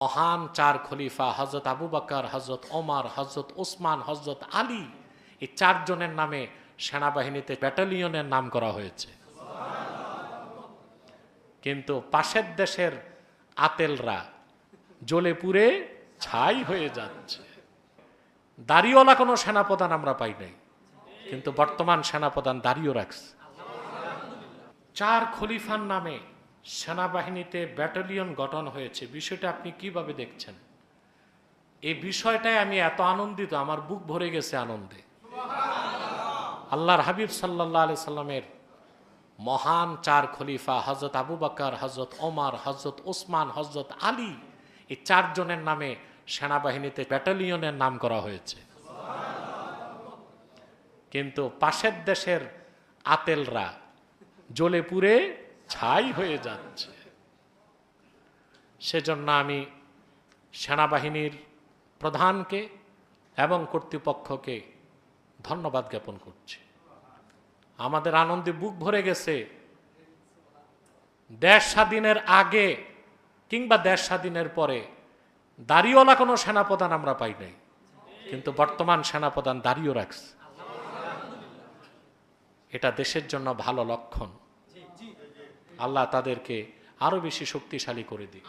মহান চার খলিফা হযরত আবু বকর, হযরত ওমর, হযরত ওসমান, হযরত আলী, এই চারজনের নামে সেনাবাহিনীতে ব্যাটালিয়নের নাম করা হয়েছে। কিন্তু পাশের দেশের আতেলরা জ্বলে পুড়ে ছাই হয়ে যাচ্ছে। দাড়িওয়ালা কোনো সেনাপ্রধান আমরা পাই নাই, কিন্তু বর্তমান সেনাপ্রধান দাড়িও রাখছে। চার খলিফার নামে সেনাবাহিনীতে ব্যাটালিয়ন গঠন হয়েছে, বিষয়টা আপনি কিভাবে দেখছেন? এই বিষয়টায় আমি এত আনন্দিত, আমার বুক ভরে গেছে আনন্দে। আল্লাহর হাবিব সাল্লাল্লাহু আলাইহি সাল্লামের মহান চার খলিফা হযরত আবু বকর, হযরত ওমর, হযরত ওসমান, হযরত আলী, এই চারজনের নামে সেনাবাহিনীতে ব্যাটালিয়নের নাম করা হয়েছে। কিন্তু পাশের দেশের আতেলরা জ্বলে পুড়ে ছাই হয়ে যাচ্ছে। সেজন্য আমি সেনাবাহিনীর প্রধানকে এবং কর্তৃপক্ষকে ধন্যবাদ জ্ঞাপন করছি। আমাদের আনন্দে বুক ভরে গেছে। দেশ স্বাধীনের আগে কিংবা দেশ স্বাধীনের পরে দাড়িওয়ালা কোনো সেনাপ্রধান আমরা পাই নাই, কিন্তু বর্তমান সেনাপ্রধান দাড়িও রাখছে। এটা দেশের জন্য ভালো লক্ষণ। আল্লাহ তাদেরকে আরো বেশি শক্তিশালী করে দিক।